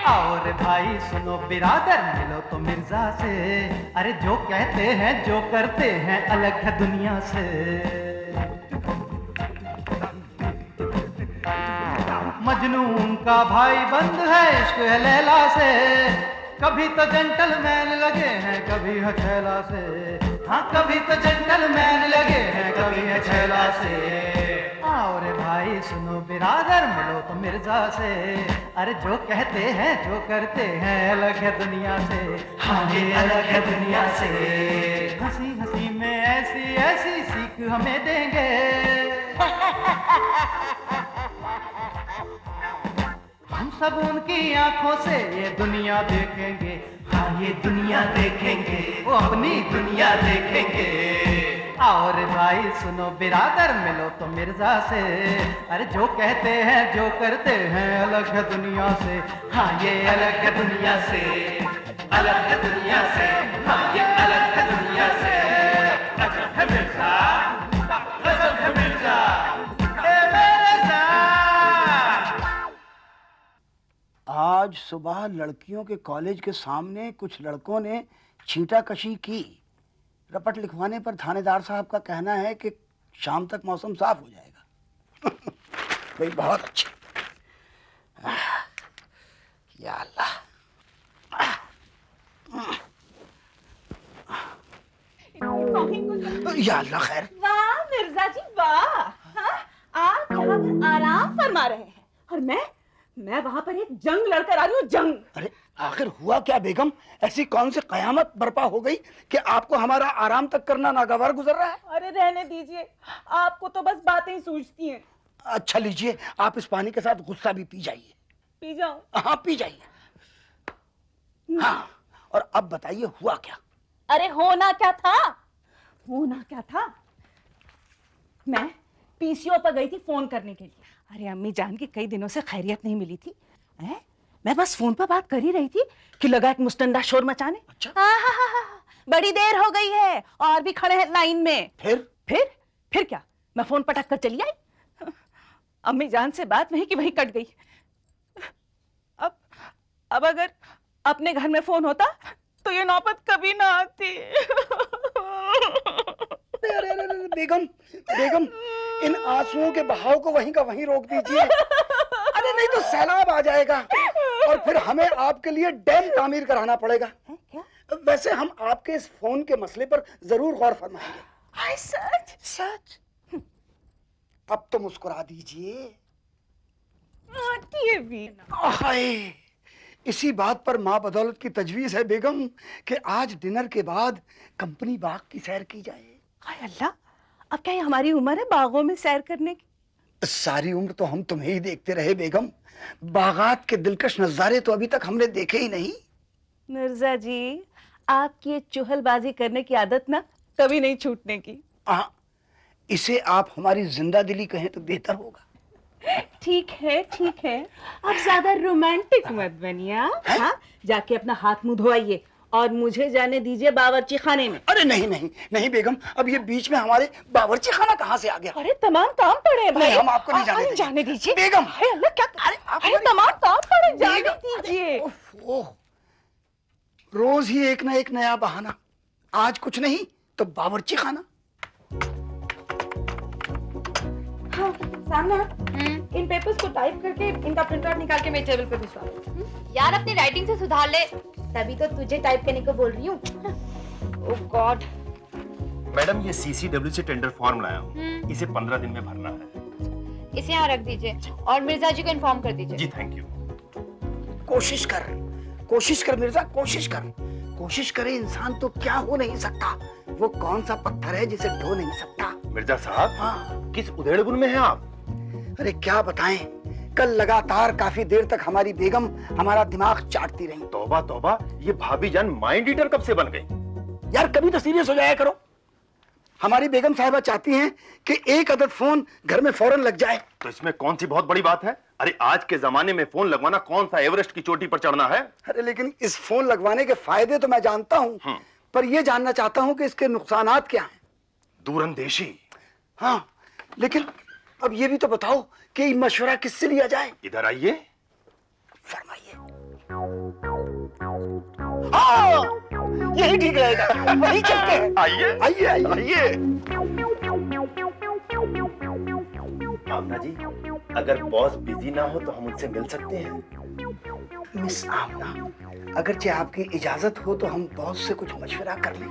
और भाई सुनो बिरादर, मिलो तो मिर्जा से। अरे जो कहते हैं जो करते हैं अलग है दुनिया से। मजनून का भाई बंद है इश्क है लैला से। कभी तो जेंटलमैन लगे हैं कभी है छैला से। हाँ कभी तो जेंटलमैन लगे हैं कभी है छैला से। और भाई सुनो बिरादर, मिलो तो मिर्जा से। अरे जो कहते हैं जो करते हैं अलग है दुनिया से। हाँ ये अलग है दुनिया से। हंसी हंसी में ऐसी ऐसी सीख हमें देंगे। हम सब उनकी आंखों से ये दुनिया देखेंगे। हाँ ये दुनिया देखेंगे, वो अपनी दुनिया देखेंगे। और भाई सुनो बिरादर, मिलो तो मिर्जा से। अरे जो कहते हैं जो करते हैं अलग है दुनिया से। हाँ ये अलग है दुनिया से, अलग है दुनिया से। हाँ ये अलग है दुनिया से। गजब है मिर्जा, गजब है मिर्जा। आज सुबह लड़कियों के कॉलेज के सामने कुछ लड़कों ने छींटाकशी की। रपट लिखवाने पर थानेदार साहब का कहना है कि शाम तक मौसम साफ हो जाएगा। भाई बहुत अच्छा। या अल्लाह। या अल्लाह खैर। वाह मिर्जा जी वाह। हाँ? आप यहाँ पर आराम फरमा रहे हैं और मैं वहाँ पर एक जंग लड़कर आ रही हूँ, जंग। अरे आखिर हुआ क्या बेगम? ऐसी कौन सी कयामत बर्पा हो गई कि आपको हमारा आराम तक करना नागवार गुजर रहा है? अरे रहने दीजिए, आपको तो बस बातें ही सूझती हैं। अच्छा लीजिए, आप इस पानी के साथ गुस्सा भी पी जाइए। पी जाऊं? हाँ पी जाइए। हाँ और अब बताइए हुआ क्या? अरे होना क्या था, होना क्या था। मैं पीसीओ पर गई थी फोन करने के लिए। अरे अम्मी जान की कई दिनों से खैरियत नहीं मिली थी। मैं बस फोन पर बात कर ही रही थी कि लगा एक मुस्तंदा शोर मचाने। अच्छा? बड़ी देर हो गई है और भी खड़े हैं लाइन में। फिर क्या, मैं फोन पटक कर चली आई। अम्मी जान से बात वहीं की वहीं कट गई। अब अगर अपने घर में फोन होता तो ये नौबत कभी ना आती। अरे बेगम बेगम, इन आंसुओं के बहाव को वहीं का वहीं रोक दीजिए। अरे नहीं तो सैलाब आ जाएगा और फिर हमें आपके लिए डैम तामीर कराना पड़ेगा। क्या? वैसे हम आपके इस फोन के मसले पर जरूर गौर फरमाएंगे। सच सच? अब तो मुस्कुरा दीजिए। ये भी हाय, इसी बात पर माँ बदौलत की तजवीज है बेगम कि आज डिनर के बाद कंपनी बाग की सैर की जाए। हाय अल्लाह, अब क्या ये हमारी उम्र है बागों में सैर करने की? सारी उम्र तो हम तुम्हें ही देखते रहे बेगम। बागात के दिलकश नजारे तो अभी तक हमने देखे ही नहीं। मिर्जा जी, आपकी ये चुहलबाजी करने की आदत ना कभी नहीं छूटने की। इसे आप हमारी जिंदा दिली कहें तो बेहतर होगा। ठीक है आप ज्यादा रोमांटिक मत बनिए। हाँ, जाके अपना हाथ मुंह धोइए और मुझे जाने दीजिए बावर्ची खाने में। अरे नहीं नहीं नहीं बेगम, अब ये बीच में हमारे बावर्ची खाना कहाँ से आ गया? अरे तमाम काम पड़े हैं भाई। हम आपको नहीं जाने दीजिए बेगम। अल्लाह क्या, अरे तमाम काम पड़े, जाने दीजिए। रोज ही एक ना एक नया बहाना। आज कुछ नहीं तो बावर्ची खाना। हाँ, सामने इन पेपर्स को टाइप करके इनका प्रिंट आउट निकाल के मेरे टेबल पे भिजवा दो। यार अपनी राइटिंग से सुधार ले। तभी तो तुझे टाइप करने को बोल रही हूँ। ओह गॉड। मैडम ये सीसीडब्ल्यू से टेंडर फॉर्म लाया हूँ, इसे 15 दिन में भरना है। इसे यहाँ रख दीजिए और मिर्जा जी को इन्फॉर्म कर दीजिए। जी थैंक यू। कोशिश कर मिर्जा, कोशिश करे इंसान तो क्या हो नहीं सकता। वो कौन सा पत्थर है जिसे ढो नहीं सकता। मिर्जा साहब, हाँ किस उधेड़बुन में हैं आप? अरे क्या बताएं, कल लगातार काफी देर तक हमारी बेगम हमारा दिमाग चाटती रही। तौबा तौबा, ये भाभी जान माइंड ईटर कब से बन गई? यार कभी तो सीरियस हो जाया करो। हमारी बेगम साहिबा चाहती हैं कि एक अदद फोन घर में फौरन लग जाए। तो इसमें कौन सी बहुत बड़ी बात है? अरे आज के जमाने में फोन लगवाना कौन सा एवरेस्ट की चोटी पर चढ़ना है? अरे लेकिन इस फोन लगवाने के फायदे तो मैं जानता हूँ, पर यह जानना चाहता हूं कि इसके नुकसानात क्या हैं। दूरंदेशी। हाँ, लेकिन अब ये भी तो बताओ कि मशवरा किससे लिया जाए। इधर आइए। फरमाइए। हाँ, यही ठीक रहेगा, वही चलते हैं। आइए आइए आइए। आइए। आमना जी, अगर बॉस बिजी ना हो तो हम उनसे मिल सकते हैं। मिस आमना, अगरचे आपकी इजाजत हो तो हम बॉस से कुछ मशवरा कर लें।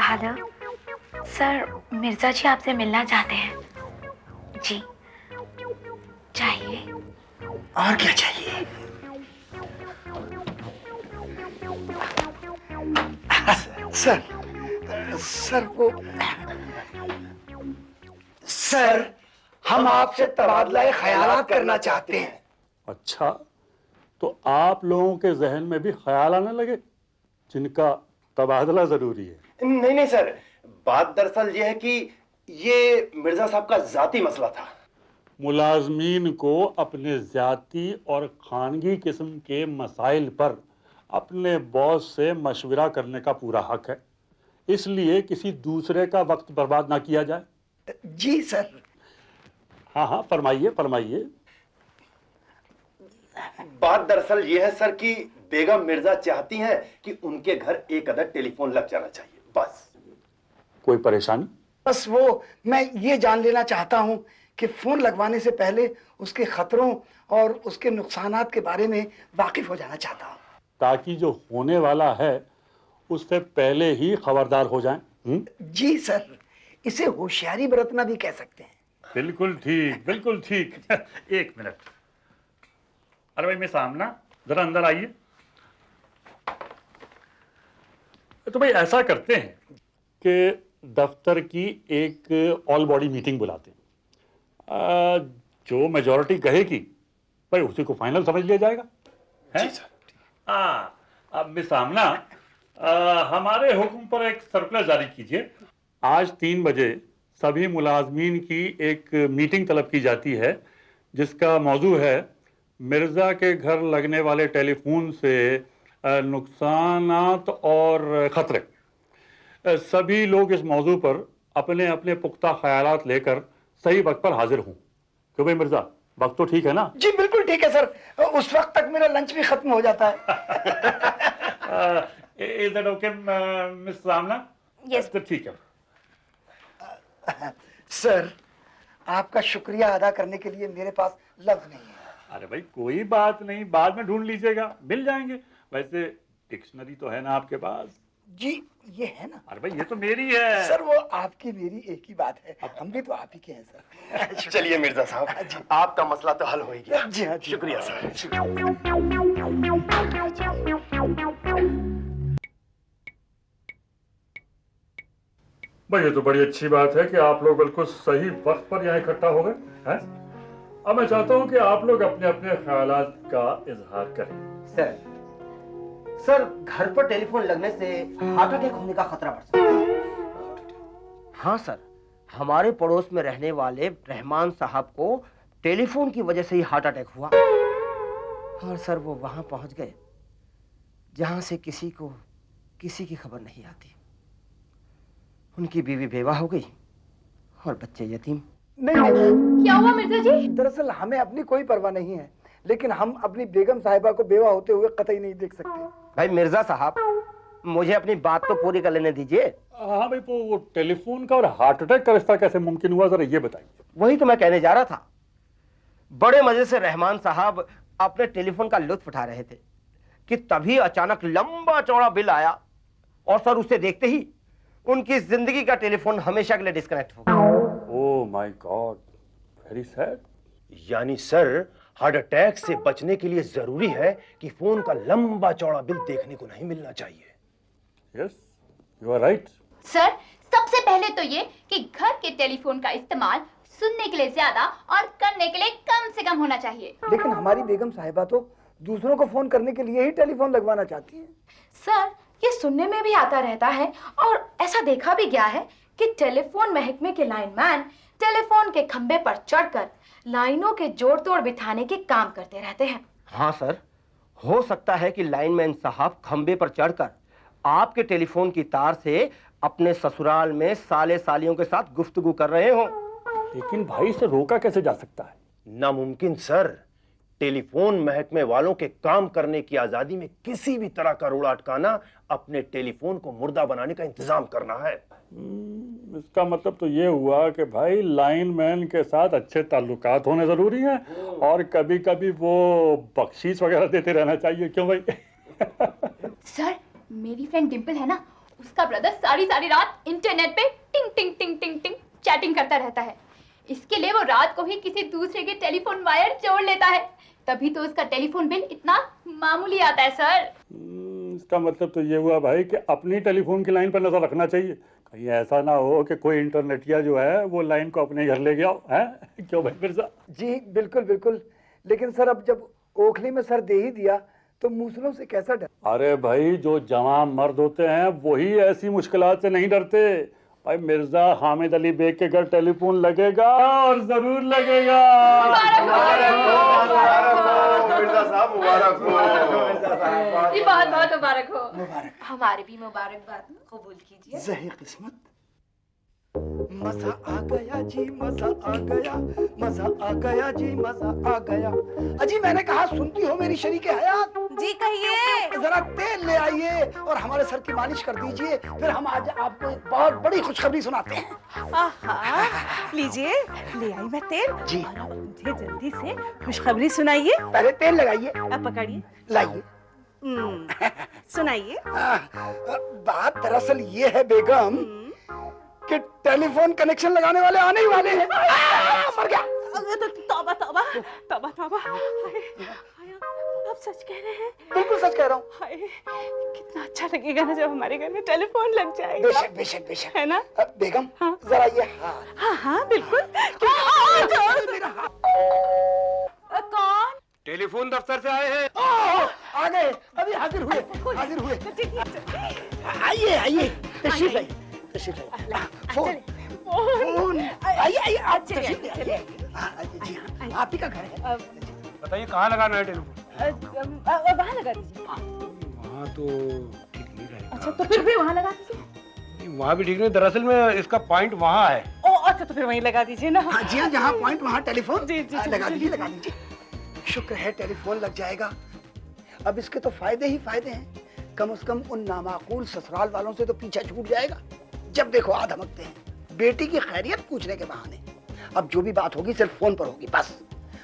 हेलो सर, मिर्जा जी आपसे मिलना चाहते हैं। जी, चाहिए? और क्या चाहिए? सर वो सर, हम आपसे तबादला ख्यालात करना चाहते हैं। अच्छा, तो आप लोगों के जहन में भी ख्याल आने लगे जिनका तबादला जरूरी है? नहीं नहीं सर, बात दरअसल ये है कि ये मिर्जा साहब का जाती मसला था। मुलाजमीन को अपने ज़ाती और खानगी किस्म के मसाइल पर अपने बॉस से मशवरा करने का पूरा हक है, इसलिए किसी दूसरे का वक्त बर्बाद ना किया जाए। जी सर। हाँ हाँ, फरमाइए फरमाइए। बात दरअसल ये है सर कि बेगम मिर्जा चाहती हैं कि उनके घर एक अदद टेलीफोन लग जाना चाहिए, बस। कोई परेशानी? बस वो मैं ये जान लेना चाहता हूं कि फोन लगवाने से पहले उसके खतरों और उसके नुकसानात के बारे में वाकिफ हो जाना चाहता हूं, ताकि जो होने वाला है उससे पहले ही खबरदार हो जाएं। जी सर, इसे होशियारी बरतना भी कह सकते हैं। बिल्कुल ठीक, बिल्कुल ठीक। एक मिनट। अरे भाई, मैं सामना जरा अंदर आइए। तो भाई ऐसा करते हैं कि दफ्तर की एक ऑल बॉडी मीटिंग बुलाते हैं। जो मेजॉरिटी कहेगी भाई उसी को फाइनल समझ लिया जाएगा। जी सर। अब मिस सामना, हमारे हुक्म पर एक सर्कुलर जारी कीजिए। आज 3 बजे सभी मुलाजमीन की एक मीटिंग तलब की जाती है, जिसका मौजू है मिर्जा के घर लगने वाले टेलीफोन से नुकसानात और खतरे। सभी लोग इस मौजू पर अपने अपने पुख्ता ख्यालात लेकर सही वक्त पर हाजिर हूं। क्यों भाई मिर्जा, वक्त तो ठीक है ना? जी बिल्कुल ठीक है सर, उस वक्त तक मेरा लंच भी खत्म हो जाता है। इज दैट ओके मिस सामना? Yes. तो ठीक है। सर, आपका शुक्रिया अदा करने के लिए मेरे पास लफ्ज नहीं है। अरे भाई कोई बात नहीं, बाद में ढूंढ लीजिएगा, मिल जाएंगे। वैसे डिक्शनरी तो है ना आपके पास? जी ये है ना। अरे भाई ये तो मेरी है। सर वो आपकी मेरी एक ही बात है, हम भी तो आप ही के हैं सर। चलिए मिर्जा साहब, आपका मसला तो हल हो ही गया। जी हाँ, जी। शुक्रिया सर। भाई ये तो बड़ी अच्छी बात है कि आप लोग बिल्कुल सही वक्त पर यहाँ इकट्ठा हो गए हैं। अब मैं चाहता हूँ कि आप लोग अपने अपने ख्यालात का इजहार करें। सर, घर पर टेलीफोन लगने से हार्ट अटैक होने का खतरा बढ़ सकता है। हाँ सर, हमारे पड़ोस में रहने वाले रहमान साहब को टेलीफोन की वजह से ही हार्ट अटैक हुआ। और सर वो वहां पहुंच गए जहां से किसी को किसी की खबर नहीं आती। उनकी बीवी बेवा हो गई और बच्चे यतीम। नहीं, क्या हुआ मिर्जा जी? दरअसल हमें अपनी कोई परवाह नहीं है, लेकिन हम अपनी बेगम साहिबा को बेवा होते हुए कतई नहीं देख सकते। भाई मिर्जा साहब, मुझे अपनी बात तो पूरी कर लेने दीजिए। हाँ भाई, तो वो टेलीफोन का और हार्ट अटैक का रिश्ता कैसे मुमकिन हुआ, जरा ये बताइए। वही तो मैं कहने जा रहा था। बड़े मजे से रहमान साहब अपने टेलीफोन का लुत्फ उठा रहे थे कि तभी अचानक लंबा चौड़ा बिल आया और सर उसे देखते ही उनकी जिंदगी का टेलीफोन हमेशा के लिए डिस्कनेक्ट हो गया। Oh my God, very sad. यानी सर, हार्ट अटैक से बचने के लिए जरूरी है कि फोन का लंबा चौड़ा बिल देखने को नहीं मिलना चाहिए। Yes, you are right. Sir, सबसे पहले तो ये कि घर के टेलीफोन का इस्तेमाल सुनने के लिए ज्यादा और करने के लिए कम से कम होना चाहिए। लेकिन हमारी बेगम साहिबा तो दूसरों को फोन करने के लिए ही टेलीफोन लगवाना चाहती है। सर, ये सुनने में भी आता रहता है और ऐसा देखा भी गया है कि टेलीफोन महकमे के लाइनमैन टेलीफोन के खंबे पर चढ़कर लाइनों के जोड़ तोड़ बिठाने के काम करते रहते हैं। हाँ सर, हो सकता है कि लाइनमैन साहब खंबे पर चढ़कर आपके टेलीफोन की तार से अपने ससुराल में साले सालियों के साथ गुफ्तगू कर रहे हो। लेकिन भाई इसे रोका कैसे जा सकता है? नामुमकिन सर। टेलीफोन महकमे वालों के काम करने की आजादी में किसी भी तरह का रोड़ा अटकाना अपने टेलीफोन को मुर्दा बनाने का इंतजाम करना है। इसका मतलब तो ये हुआ कि भाई लाइनमैन के साथ अच्छे ताल्लुकात होने जरूरी हैं और कभी कभी वो बख्शीश वगैरह देते रहना चाहिए। क्यों भाई? सर, मेरी फ्रेंड डिम्पल है ना, उसका ब्रदर सारी सारी रात इंटरनेट पे टिंग टिंग टिंग टिंग टिंग चैटिंग करता रहता है। इसके लिए वो रात को ही किसी दूसरे के टेलीफोन वायर जोड़ लेता है, तभी तो उसका टेलीफोन बिल इतना मामूली आता है सर। इसका मतलब तो ये हुआ भाई कि अपनी टेलीफोन की लाइन पर नजर रखना चाहिए, कहीं ऐसा ना हो कि कोई इंटरनेटिया जो है वो लाइन को अपने घर ले गया हो, है? क्यों भाई मिर्जा? जी बिल्कुल बिल्कुल, लेकिन सर अब जब ओखली में सर दे ही दिया तो मूसलों से कैसा डर? अरे भाई जो जवान मर्द होते हैं वही ऐसी मुश्किलात से नहीं डरते। भाई मिर्जा हामिद अली बेग के घर टेलीफोन लगेगा और जरूर लगेगा। मिर्जा साहब मुबारक हो। ये बहुत बहुत मुबारक हो। हमारे भी मुबारकबाद कबूल कीजिए। ज़ही किस्मत। मजा आ गया जी, मजा आ गया, मजा आ गया जी, मजा आ गया। अजी मैंने कहा सुनती हो मेरी शरीके हयात? जी कहिए। जरा तेल ले आइए और हमारे सर की मालिश कर दीजिए, फिर हम आज आपको एक बहुत बड़ी खुशखबरी सुनाते हैं। आहा, लीजिए, ले आई मैं तेल। जी। और मुझे जल्दी से खुशखबरी सुनाइए। पहले तेल लगाइए। अब पकड़िए। लाइए। सुनाइए। बात दरअसल ये है बेगम कि टेलीफोन कनेक्शन लगाने वाले आने ही वाले हैं। मर गया। तौबा तौबा तौबा तौबा। आप सच कह रहे हैं? बिल्कुल सच कह रहा हूँ। हाय, कितना अच्छा लगेगा ना जब हमारे घर में टेलीफोन लग जाएगा। बेशक बेशक बेशक, है ना? बेगम हाँ। जरा ये हाथ। हाँ हाँ बिल्कुल। मेरा हाथ। कौन? टेलीफोन दफ्तर से आए हैं। आ गए, अभी हाजिर हुए, हाजिर हुए। आइए आइए, तशरीफ लाइए, तशरीफ लाइए। फोन फोन, आइए आइए, आप तशरीफ लाइए। जी हाँ, आप ही का घर है। बताइए कहाँ लगाना है टेलीफोन? वहाँ लगा दीजिए। वहाँ तो ठीक नहीं रहेगा। अच्छा तो फिर भी वहाँ लगा दीजिए। वहाँ भी ठीक नहीं, दरअसल में इसका पॉइंट वहाँ है। ओ अच्छा तो फिर वहीं लगा दीजिए ना। हाँ जी हाँ, जहाँ पॉइंट वहाँ टेलीफोन। जी, जी, लगा जी, दीजिए, लगा दीजिए। शुक्र है टेलीफोन लग जाएगा। अब इसके तो फायदे ही फायदे हैं। कम से कम उन नामाकूल ससुराल वालों से तो पीछा छूट जाएगा। जब देखो आ धमकते हैं बेटी की खैरियत पूछने के बहाने। अब जो भी बात होगी सिर्फ फोन पर होगी बस,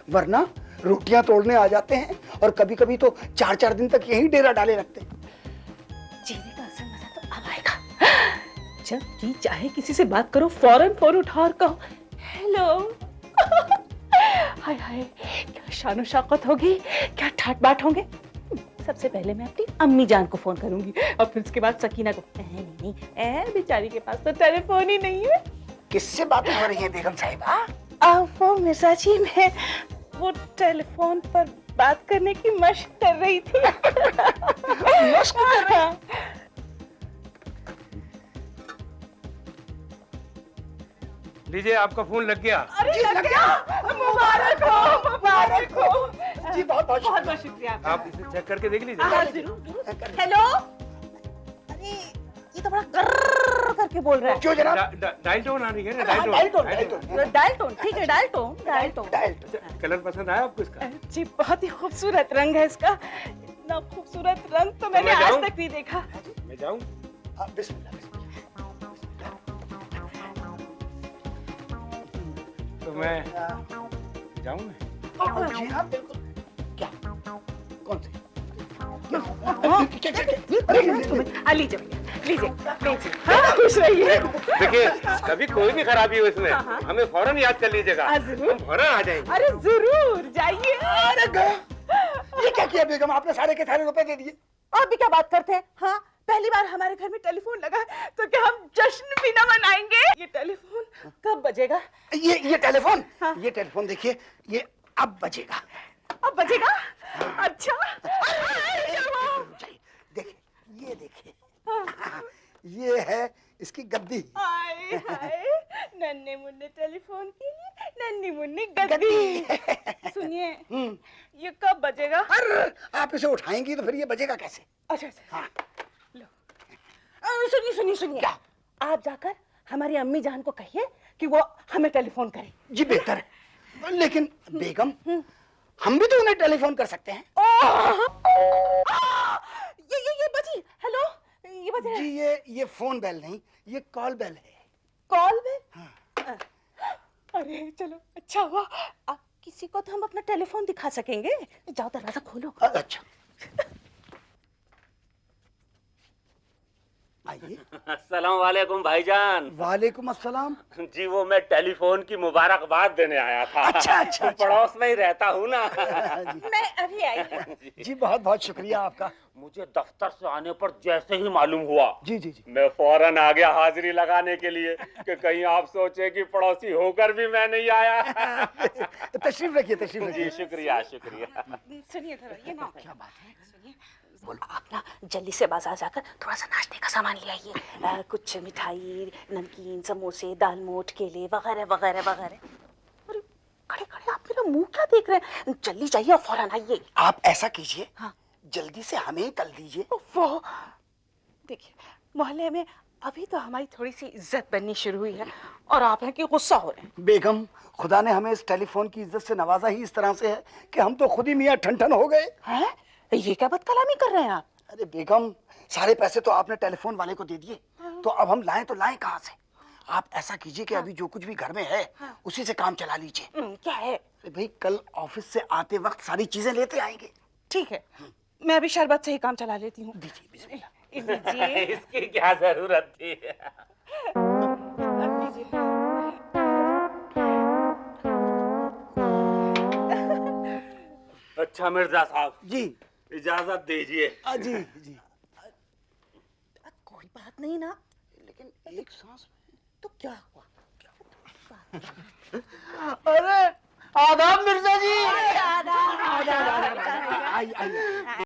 वरना रोटियां तोड़ने आ जाते हैं और कभी कभी तो 4-4 दिन तक यही डेरा डाले रखते हैं। जीने का असल मजा तो अब आएगा जब जी चाहे किसी से बात करो फौरन फोन उठा और कहो हेलो। हाय हाय, क्या शानो शौकत होगी, क्या ठाट बाट होंगे। सबसे पहले मैं अपनी अम्मी जान को फोन करूंगी और फिर उसके बाद सकीना को। नहीं, बेचारी के पास तो टेलीफोन ही नहीं है। किससे बातें हो रही है बेगम साहिबा? वो मिर्जा जी, मैं वो टेलीफोन पर बात करने की मशक कर रही थी। मशक कर रही? लीजिए आपका फोन लग गया। अरे लग गया। मुबारक हो, मुबारक हो। जी बहुत बहुत बहुत बहुत शुक्रिया आपका। आप इसे चेक करके देख लीजिए। हाँ जरूर जरूर। हेलो। अरे ये तो बड़ा कर्र करके बोल रहा है। जो जनाब डायल टोन आ रही है ना? Dial tone. डायल टोन, ठीक है, dial tone, dial tone. Dial tone. Colour पसंद आया आपको इसका? जी बहुत ही खूबसूरत रंग है इसका। इतना खूबसूरत रंग तो मैंने मैं आज जाऊं? तक नहीं देखा। मैं जाऊं? बिस्मिल्लाह बिस्मिल्लाह। तो मैं जाऊं? जी हाँ बिल्कुल। क्या? कौन से? लीजिए लीजिए लीजिए। हाँ खुश रहिए। देखिए कभी कोई भी खराबी हो इसमें हमें फौरन याद कर लीजिएगा। जरूर। हम फौरन आ जाएंगे। अरे जरूर जाइए। अरे ये क्या किया बेगम, आपने सारे के सारे रुपए दे दिए। आप भी क्या बात करते हैं? हाँ पहली बार हमारे घर में टेलीफोन लगा तो क्या हम जश्न भी ना मनाएंगे? ये टेलीफोन कब बजेगा? ये टेलीफोन, हाँ। ये टेलीफोन देखिए, ये अब बजेगा। अब बजेगा? अच्छा। देखिए ये देखिए, ये है इसकी गद्दी। हाय हाय, नन्हे मुन्ने टेलीफोन के लिए नन्ही मुन्नी गद्दी। सुनिए, ये कब बजेगा? अरे आप इसे उठाएंगी तो फिर ये बजेगा कैसे? अच्छा अच्छा, हाँ। लो, सुनिए सुनिए सुनिए, क्या? आप जाकर हमारी अम्मी जान को कहिए कि वो हमें टेलीफोन करे। जी बेहतर है, लेकिन बेगम हम भी तो उन्हें टेलीफोन कर सकते हैं। ये बजी, हेलो, ये बज रहा है। जी ये फोन बेल नहीं, ये कॉल बेल है। कॉल में? अरे चलो, अच्छा हुआ, आप किसी को तो हम अपना टेलीफोन दिखा सकेंगे। जाओ दरवाजा खोलो। अच्छा आइए। अस्सलाम वालेकुम भाईजान। वालेकुम अस्सलाम। जी वो मैं टेलीफोन की मुबारकबाद देने आया था। अच्छा। पड़ोस में ही रहता हूँ ना। मैं अभी आई हूँ। जी बहुत बहुत शुक्रिया आपका। मुझे दफ्तर से आने पर जैसे ही मालूम हुआ, जी मैं फौरन आ गया हाजिरी लगाने के लिए कि कहीं आप सोचे कि पड़ोसी होकर भी मैं नहीं आया। तशरीफ रखिए, तशरीफ जी रखिए। शुक्रिया शुक्रिया। सुनिए थोड़ा, ये ना क्या बात है? सुनिए, आप ना जल्दी से बाजार जाकर थोड़ा सा नाश्ते का सामान ले आइए। कुछ मिठाई, नमकीन, समोसे, दाल मोठ, केले वगैरह वगैरह वगैरह। अरे खड़े खड़े आप मेरा मुंह क्या देख रहे हैं? जल्दी जाइए और फौरन आइए। आप ऐसा कीजिए, हाँ। जल्दी से हमें कल दीजिए। वो देखिए, मोहल्ले में अभी तो हमारी थोड़ी सी इज्जत बननी शुरू हुई है और आप हैं कि गुस्सा हो रहे हैं। बेगम, खुदा ने हमें इस टेलीफोन की इज्जत से नवाजा ही इस तरह से है कि हम तो खुद ही मियाँ ठन हो गए। हैं? ये क्या बदकलामी कर रहे हैं आप? अरे बेगम, सारे पैसे तो आपने टेलीफोन वाले को दे दिए, तो अब हम लाएं तो लाएं कहाँ से? आप ऐसा कीजिए कि अभी जो कुछ भी घर में है उसी से काम चला लीजिए। क्या है? अरे भाई, कल ऑफिस से आते वक्त सारी चीजें लेते आएंगे। ठीक है, मैं अभी शरबत से ही काम चला लेती हूँ। दीजिए बिस्मिल्लाह। लीजिए। इसकी क्या जरूरत थी? अब लीजिए। अच्छा मिर्जा साहब, जी इजाजत दीजिए। जी जी। कोई बात नहीं ना, लेकिन एक सांस में तो क्या हुआ? अरे आदाब मिर्जा जी। आदाब। आइए आइए।